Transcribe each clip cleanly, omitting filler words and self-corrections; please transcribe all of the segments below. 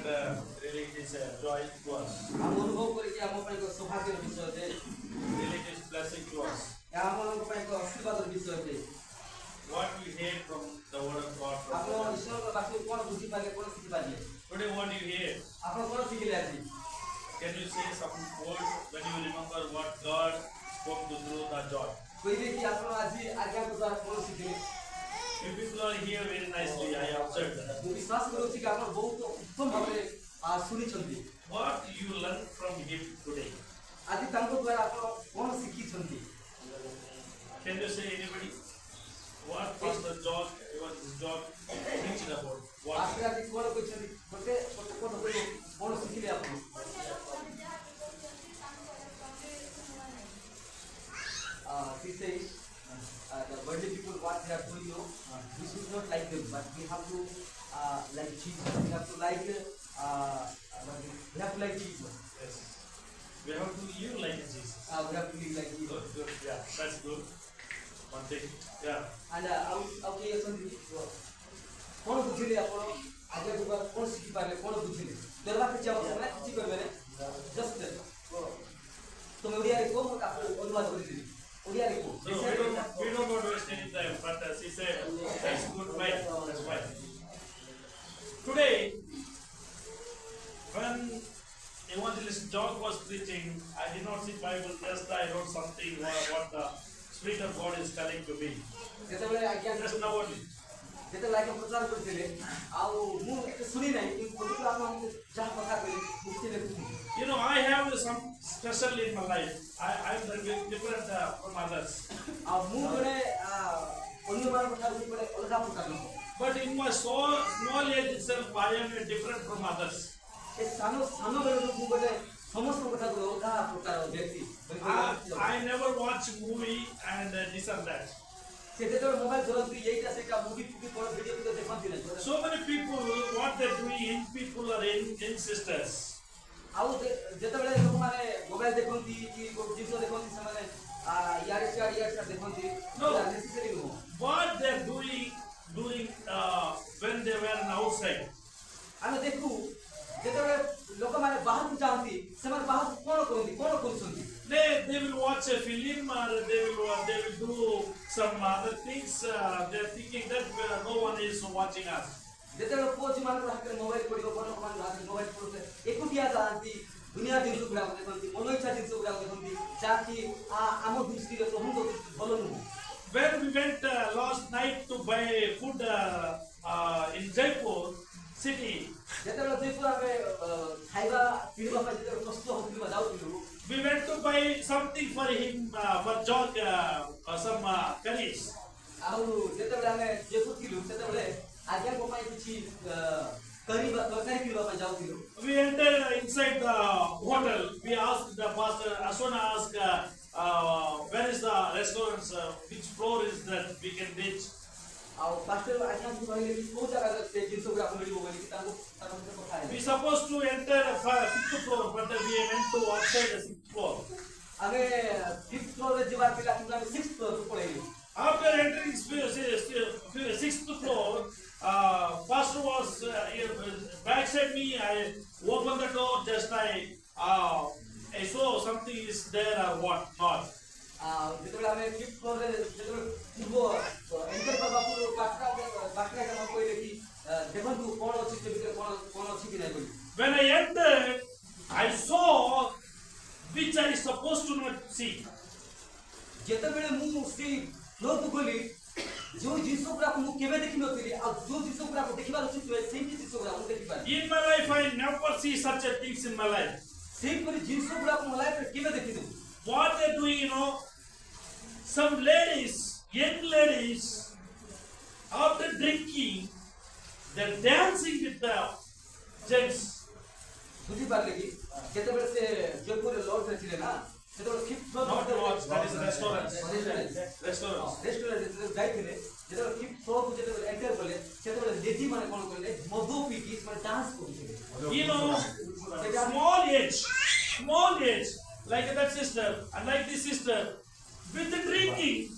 really it is a joy to us. हम अनुभव करी कि हम अपन को सौभाग्य विषय थे Really it is blessing to us. या हम अपन को आशीर्वाद विषय थे What we hear from the word of God. From आप लोग ईश्वर का वाक्य कौन बुद्धि पाले कौन सीख पाले Today what you hear? आप लोग कौन सीख ले आज Can you say some words when you remember what God spoke to through the John? कोई भी कि आप लोग आज आज्ञा को द्वारा कौन सीख ले You people are here very nicely. I observed that. जो विश्वास करो कि आप लोग बहुत उत्तम भाव में सुनी चंदी What you learn from him today? आज तंको द्वारा आप लोग कौन सीखी चंदी Can you say anybody? What Pastor John, John preached about? What? आज आज कौन कोई चंदी कौन कौन सीख ले आप लोग he says the worldly people what they are doing, you know, we should not like them, but we have to like Jesus. We have to like Jesus. Yes. We have to live like Jesus. We have to live like Jesus. Good, good. Yeah, that's good. One thing. Yeah. And okay, something. कौन बुझिले आपण आगे दुबा कौन सीखी पाले कौन बुझिले दरवा के जाओ ना किछि करबे ने जस्ट तुम ओडिया रे को मत आप अनुवाद कर दीजिए ओडिया रे को So we don't want to waste any time, but as he said, that's good, right? That's right. Today, when Evangelist John was preaching, I did not see Bible, just I wrote something what the Spirit of God is telling to me. जेतेबेले आज्ञा Just now only. जेते like प्रचार करथिले आउ मु सुनी नै कि कोन आप हम जा कथा करी मुक्ति लेखुथि You know, I have some special in my life. I'm different from others. आ मु गने अन्य मान कथा उनी परे अलगा प्रकार लो But in my small age itself, I am different from others. ए सानो सानो बेले मु गने समस्त कथा को अलगा प्रकार व्यक्ति I never watch movie and this and that. सेते तो मोबाइल चलत एटा से का मूवी कोन वीडियो तो देखन दिले So many people, what they're doing, young people are in sisters. आउ जेतेबेले लोक माने मोबाइल देखंती कि जिंस देखंती से माने यार से देखंती No. Necessary no What they're doing when they were outside. आमे देखू जेतेबेले लोक माने बाहर को जांती से माने बाहर कोन करंती कोन करछंती They will watch a film or they will do some other things. They're thinking that no one is watching us. जेतेबेले कोच मान हाथ मोबाइल पडिको कोन मान हाथ मोबाइल पडते एकुटिया जांती दुनिया जिंस गुडा देखंती मन इच्छा जिंस गुडा देखंती जाकी आम दृष्टि रे प्रभु भलो नु When we went last night to buy food in Jaipur city, जेतेबेले Jaipur आमे खाइबा पिडबा पा जेतेबेले प्रस्तुत होतिबा जाउतिलु we went to buy something for him, for John, some curries. आउ जेतेबेले आमे जयपुर थिलु सेतेबेले आज्ञा को पाई किछि करीबा तरकारी पिडबा पा जाउतिलु We entered inside the hotel. We asked the pastor, Aswana asked, where is the restaurant, which floor is that we can reach. आउ pastor आज्ञा को कहले कि को जगह से जिंस गुडा को मिलिबो बोली कि ताको कथा है We supposed to enter the 6th floor, but we went to outside the 6th floor. आमे 5th फ्लोर रे जीवा पिला कि आमे 6th फ्लोर को पळेली After entering 6th floor, pastor was backside me. I opened the door. Just I saw something is there or what not. जेतेबेले आमे 5th floor रे जेतेबेले पूर्व एंटर करबा पूर्व बाकरा के हम कहले कि देखंतु कोन अछि से भीतर कोन अछि कि नै बोली When I entered, I saw which I supposed to not see. जेतेबेले मु से फ्लोर को गली जो जिंसो गुडा को मु केबे देखि नथिली आ जो जिंसो गुडा को देखिबा उचित होय सेम जिंसो गुडा मु देखि पाइ In my life, I never see such a things in my life. Same परि जिंसो गुडा को लाइफ रे केबे देखि दु What they're doing, you know, some ladies, young ladies, after drinking, they're dancing with the gents. बुझी पारले कि जेतेबेले से जयपुर रे लॉज रे छिले ना सेतेबेले 5th floor Not lodge, that is restaurant. Restaurant Restaurant. जेतेबेले जाइथिले जेतेबेले 5th floor को जेतेबेले एंटर करले सेतेबेले लेडी माने कोन करले मधु पीकी माने डांस करथिले You know, small age, like that sister and like this sister, with the drinking,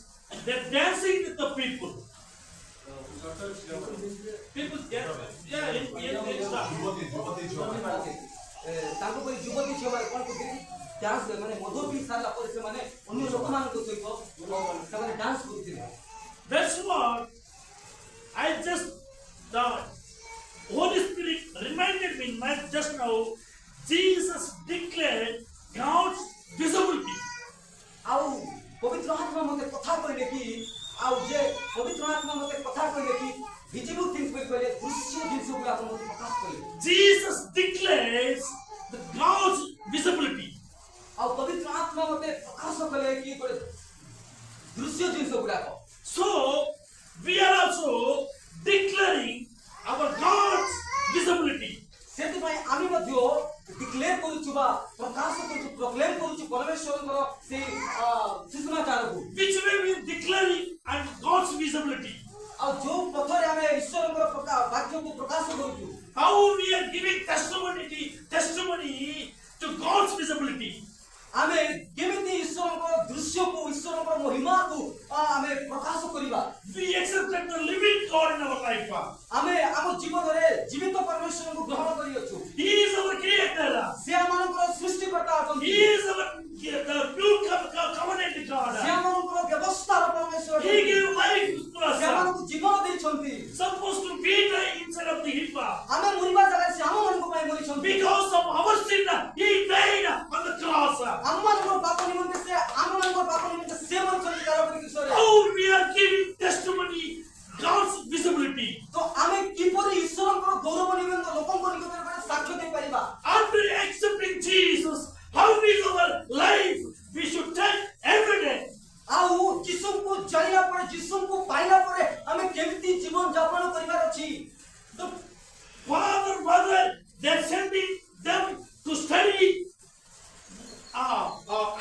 they're dancing with the people. People, yeah, in stuff. ତାଙ୍କ ପରି ଯୁବତୀ ଝିଅମାନେ କ'ଣ କରୁଥିଲେ ଡ୍ୟାନ୍ସ ମାନେ ମଦ ପିଇ ସାରିଲା ପରେ ସେମାନେ ଅନ୍ୟ ଲୋକମାନଙ୍କ ସହିତ ସେମାନେ ଡ୍ୟାନ୍ସ କରୁଥିଲେ। That's what I just, the Holy Spirit reminded me just now, Jesus declared God's visibility. ଆଉ ପବିତ୍ର ଆତ୍ମା ମୋତେ କଥା କହିଲେ କି ଆଉ ଯେ ପବିତ୍ର ଆତ୍ମା ମୋତେ କଥା କହିଲେ କି ଭିଜିବୁଲ ଥିଙ୍ଗସ୍ କହିଲେ ଦୃଶ୍ୟ ଜିନିଷ ଗୁଡାକ ମୋତେ ପ୍ରକାଶ କଲେ। Jesus declares the God's visibility. ଆଉ ପବିତ୍ର ଆତ୍ମା ମୋତେ ପ୍ରକାଶ କଲେ କି ଗୋଟେ ଦୃଶ୍ୟ ଜିନିଷ ଗୁଡାକ। So we are also declaring our God's visibility. ସେଥିପାଇଁ ଆମେ ମଧ୍ୟ ଡିକ୍ଲେୟାର କରୁଛୁ ବା ପ୍ରକାଶ କରୁଛୁ ପ୍ରୋକ୍ଲେମ କରୁଛୁ ପରମେଶ୍ୱରଙ୍କର ସେଇ ସୁସମାଚାରକୁ। Which way we are declaring and God's visibility. ଆଉ ଯୋଉ ପଥରେ ଆମେ ଈଶ୍ୱରଙ୍କର ବାକ୍ୟକୁ ପ୍ରକାଶ କରୁଛୁ। How we are giving testimony to God's visibility. ଆମେ କେମିତି ଈଶ୍ୱରଙ୍କର ଦୃଶ୍ୟକୁ ଈଶ୍ୱରଙ୍କର ମହିମାକୁ ଆମେ ପ୍ରକାଶ କରିବା। We accepted the living God in our life. ଆମେ ଆମ ଜୀବନରେ ଜୀବିତ ପରମେଶ୍ୱରଙ୍କୁ ଗ୍ରହଣ କରିଅଛୁ। He is our creator. ସେ ଆମମାନଙ୍କର ସୃଷ୍ଟିକର୍ତ୍ତା ଅଟନ୍ତି। He is our the new covenant God. ସେ ଆମମାନଙ୍କର ବ୍ୟବସ୍ଥାର ପରମେଶ୍ୱର He gave life to us. ସେ ଆମମାନଙ୍କୁ ଜୀବନ ଦେଇଛନ୍ତି। Supposed to be dying inside of the hip. ଆମେ ମରିବା ଜାଗାରେ ସେ ଆମମାନଙ୍କ ପାଇଁ ମରିଛନ୍ତି। Because of our sin, He died on the cross. ଆମମାନଙ୍କର ପାପ ନିମନ୍ତେ ସେ ଆମମାନଙ୍କର ପାପ ନିମନ୍ତେ ସେ ମରିଛନ୍ତି କାଲବରୀ କ୍ରୁଶରେ। How we are giving testimony God's visibility. ତ ଆମେ କିପରି ଈଶ୍ୱରଙ୍କର ଗୌରବ ନିମନ୍ତେ ଲୋକଙ୍କ ନିକଟରେ ସାକ୍ଷ୍ୟ ଦେଇପାରିବା? After accepting Jesus, how is our life we should take every day. ଆଉ ଯୀଶୁଙ୍କୁ ଜାଣିଲା ପରେ ଯୀଶୁଙ୍କୁ ପାଇଲା ପରେ ଆମେ କେମିତି ଜୀବନ ଯାପନ କରିବାର ଅଛି? The father, mother, they're sending them to study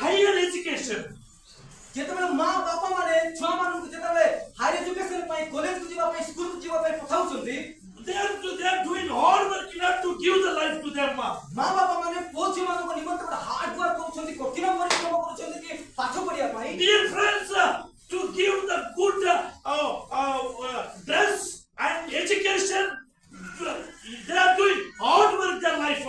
higher education. ଯେତେବେଳେ ମା ବାପା ମାନେ ଛୁଆମାନଙ୍କୁ ଯେତେବେଳେ ହାଇର ଏଜୁକେସନ ପାଇଁ କଲେଜକୁ ଯିବା ପାଇଁ ସ୍କୁଲକୁ ଯିବା ପାଇଁ ପଠାଉଛନ୍ତି, They are doing hard work enough to give the life to them. ମା ବାପା ମାନେ ପୁଅ ଝିଅମାନଙ୍କ ନିମନ୍ତେ ଗୋଟେ ହାର୍ଡ ୱାର୍କ କରୁଛନ୍ତି, କଠିନ ପରିଶ୍ରମ କରୁଛନ୍ତି କି ପାଠ ପଢିବା ପାଇଁ। Dear friends, to give the good dress and education, they are doing hard work their life.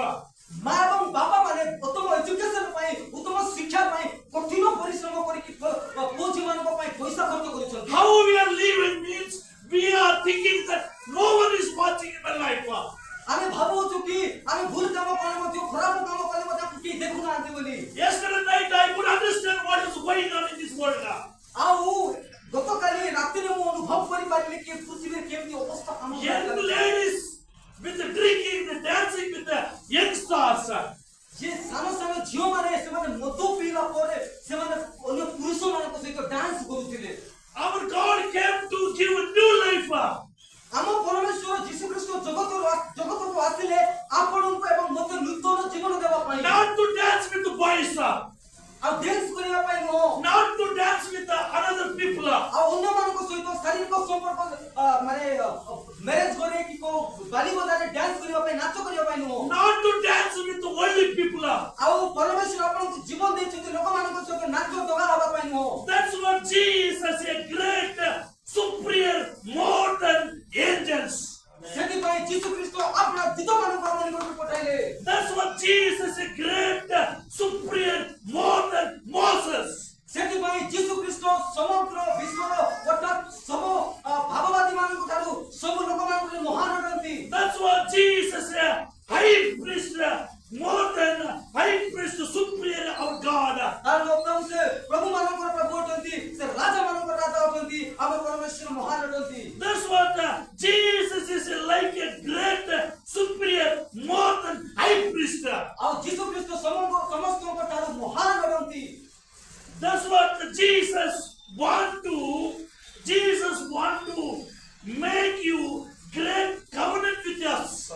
ମା ଏବଂ ବାପା ମାନେ ଉତ୍ତମ ଏଜୁକେସନ ପାଇଁ ଉତ୍ତମ ଶିକ୍ଷା ପାଇଁ କଠିନ ପରିଶ୍ରମ କରିକି ପୁଅ ଝିଅମାନଙ୍କ ପାଇଁ ପଇସା ଖର୍ଚ୍ଚ କରୁଛନ୍ତି। How we are living means we are thinking that no one is watching in my life. ଆମେ ଭାବୁଛୁ କି ଆମେ ଭୁଲ କାମ କଲେ ମଧ୍ୟ ଖରାପ କାମ କଲେ ମଧ୍ୟ କେହି ଦେଖୁନାହାନ୍ତି ବୋଲି। Yesterday night I could understand what is going on in this world. ଆଉ ଗତକାଲି ରାତିରେ ମୁଁ ଅନୁଭବ କରିପାରିଲି କି ପୃଥିବୀରେ କେମିତି ଅବସ୍ଥା କାମ Young ladies with the drinking, the dancing with the youngsters. ଯେ ସାନ ସାନ ଝିଅମାନେ ସେମାନେ ମଦ ପିଇଲା ପରେ ସେମାନେ ଅନ୍ୟ ପୁରୁଷମାନଙ୍କ ସହିତ ଡ୍ୟାନ୍ସ କରୁଥିଲେ। Our God came to give a new life. ଆମ ପରମେଶ୍ୱର ଯୀଶୁଖ୍ରୀଷ୍ଟ ଜଗତକୁ ଆସିଲେ ଆପଣଙ୍କୁ ଏବଂ ମୋତେ ନୂତନ ଜୀବନ ଦେବା ପାଇଁ। Not to dance with the boys. ଆଉ ଡ୍ୟାନ୍ସ କରିବା ପାଇଁ ନୁହଁ। Not to dance with the other people. ଆଉ ଅନ୍ୟମାନଙ୍କ ସହିତ ଶାରୀରିକ ସମ୍ପର୍କ ମାନେ ମ୍ୟାରେଜ କରି କି କୋ ବାଲି ବଜାରରେ ଡ୍ୟାନ୍ସ କରିବା ପାଇଁ ନାଚ କରିବା ପାଇଁ ନୁହଁ। Not to dance with the worldly people. ଆଉ ପରମେଶ୍ୱର ଆପଣଙ୍କୁ ଜୀବନ ଦେଇଛନ୍ତି ଲୋକମାନଙ୍କ ସହିତ ନାଚ ଦଗା ହେବା ପାଇଁ ନୁହଁ। That's what Jesus, a great, superior, more than angels. ସେଥିପାଇଁ ଯୀଶୁଖ୍ରୀଷ୍ଟ ଆପଣ ଦୂତମାନଙ୍କୁ ଆମ ନିକଟକୁ ପଠାଇଲେ। That's what Jesus, a great, superior, more than Moses. ସେଥିପାଇଁ ଯୀଶୁଖ୍ରୀଷ୍ଟ ସମଗ୍ର ବିଶ୍ୱର ଅର୍ଥାତ୍ ସବୁ ଭାବବାଦୀ ମାନଙ୍କ ଠାରୁ ସବୁ ଲୋକମାନଙ୍କୁ ମହାନ ଅଟନ୍ତି। That's what Jesus, a high priest, more than high priest, superior our God. କାରଣ ପ୍ରଭୁ ସେ ପ୍ରଭୁ ମାନଙ୍କର ପ୍ରଭୁ ଅଟନ୍ତି, ସେ ରାଜା ମାନଙ୍କର ରାଜା ଅଟନ୍ତି, ଆମ ପରମେଶ୍ୱର ମହାନ ଅଟନ୍ତି। That's what Jesus is like a great, superior, more than high priest. ଆଉ ଯୀଶୁଖ୍ରୀଷ୍ଟ ସମସ୍ତଙ୍କ ଠାରୁ ମହାନ ଅଟନ୍ତି। That's what Jesus want to make you great covenant with us.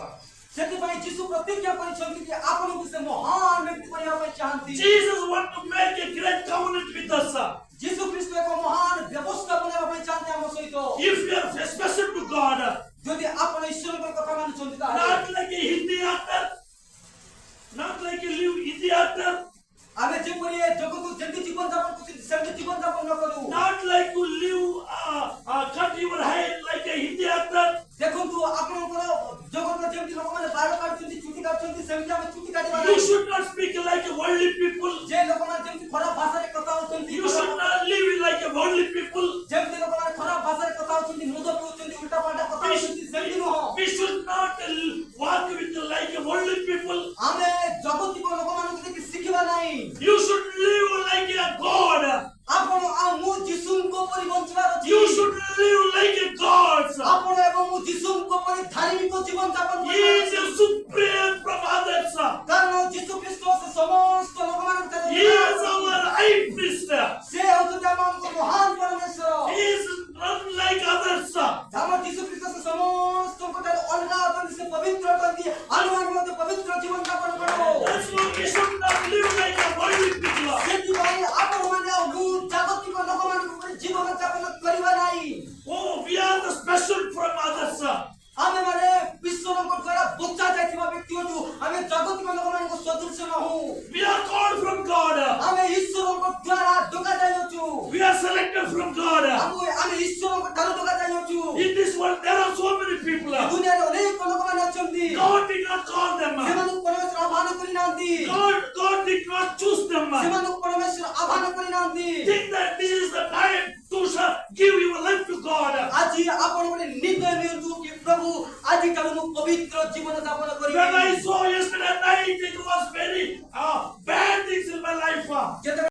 ସେଥିପାଇଁ ଯୀଶୁ ପ୍ରତିଜ୍ଞା କରିଛନ୍ତି କି ଆପଣଙ୍କୁ ସେ ମହାନ ବ୍ୟକ୍ତି କରିବା ପାଇଁ ଚାହାନ୍ତି। Jesus want to make a great covenant with us. ଯୀଶୁଖ୍ରୀଷ୍ଟ ଏକ ମହାନ ବ୍ୟବସ୍ଥା ବନେଇବା ପାଇଁ ଚାହାନ୍ତି ଆମ ସହିତ। If you are special to God, ଯଦି ଆପଣ ଈଶ୍ୱରଙ୍କ କଥା ମାନୁଛନ୍ତି ତାହେଲେ not like a Hindi actor, not like a live Hindi actor, ଆମେ ଯେପରି ଜଗତକୁ ଯେମିତି ଜୀବନ ଯାପନ କରୁଛନ୍ତି ସେମିତି ଜୀବନ ଯାପନ ନ କରୁ। not like you live cut your hair like a Hindi actor. ଦେଖନ୍ତୁ ଆପଣଙ୍କର ଜଗତର ଯେମିତି ଲୋକମାନେ ବାଳ କାଟୁଛନ୍ତି ଚୁଟି କାଟୁଛନ୍ତି ସେମିତି ଆମେ ଚୁଟି କାଟିବା You ନାହିଁ। should not speak like a worldly people. ଯେ ଲୋକମାନେ ଯେମିତି ଖରାପ ଭାଷାରେ କଥା ହଉଛନ୍ତି, You should not live like a worldly people. ଯେମିତି ଲୋକମାନେ ଖରାପ ଭାଷାରେ କଥା ହଉଛନ୍ତି, ମଦ ପିଉଛନ୍ତି, ଉଲ୍ଟା ପାଲ୍ଟା କଥା ହଉଛନ୍ତି, ସେମିତି ନୁହଁ। We should not walk with like a worldly people. ଆମେ ଜଗତିକ ଲୋକମାନଙ୍କୁ ଦେଖି ଶିଖିବା ନାହିଁ। You should live like a God. ଆପଣ ଆଉ ମୁଁ ଯୀଶୁଙ୍କ ପରି ବଞ୍ଚିବାର ଅଛି। You should live like a God. ଆପଣ ଏବଂ ମୁଁ ଯୀଶୁଙ୍କ ପରି ଧାର୍ମିକ ଜୀବନ ଯାପନ He is a supreme from others. କାରଣ ଯୀଶୁ ଖ୍ରୀଷ୍ଟ ସେ ସମସ୍ତ ଲୋକମାନଙ୍କ ଠାରୁ He is our high priest. ସେ ହେଉଛନ୍ତି ଆମଙ୍କ ମହାନ ପରମେଶ୍ୱର। He is unlike others. ଆମ ଯୀଶୁ ଖ୍ରୀଷ୍ଟ ସେ ସମସ୍ତଙ୍କ ଠାରୁ ଅଲଗା ଅଟନ୍ତି, ସେ ପବିତ୍ର ଅଟନ୍ତି। ଆମେମାନେ ମଧ୍ୟ ପବିତ୍ର ଜୀବନ ଯାପନ କରୁ। That's why we should not live like a worldly people. ସେଥିପାଇଁ ଆପଣମାନେ ଆଉ ମୁଁ ଜାଗତିକ ଲୋକମାନଙ୍କ ପରି ଜୀବନ ଯାପନ କରିବା ନାହିଁ। Oh, we are the special from others. ଆମେମାନେ ଈଶ୍ୱରଙ୍କ ଦ୍ୱାରା ବଞ୍ଚା ଯାଇଥିବା ବ୍ୟକ୍ତି ଅଛୁ। ଆମେ ଜାଗତିକ ଲୋକମାନଙ୍କ ସଦୃଶ ନହୁଁ। We are called from God. ଆମେ ଈଶ୍ୱରଙ୍କ ଦ୍ୱାରା ଡକା ଯାଇଅଛୁ। We are selected from God. ଆମେ ଈଶ୍ୱରଙ୍କ ଠାରୁ ଡକା ଯାଇଅଛୁ। In this world, there are so many people. ଦୁନିଆରେ ଅନେକ ଲୋକମାନେ ଅଛନ୍ତି। God did not call them. ସେମାନଙ୍କୁ ପରମେଶ୍ୱର ଆହ୍ୱାନ କରିନାହାନ୍ତି। God did not choose them. ସେମାନଙ୍କୁ ପରମେଶ୍ୱର ଆହ୍ୱାନ କରିନାହାନ୍ତି। Think that this is the time to give your life to God. ଆଜି ଆପଣ ଗୋଟେ ନିର୍ଣ୍ଣୟ ନିଅନ୍ତୁ କି ପ୍ରଭୁ ଆଜି ଠାରୁ ମୁଁ ପବିତ୍ର ଜୀବନ ଯାପନ When କରିବି। I saw yesterday night, it was very bad things in my life. ଯେତେବେଳେ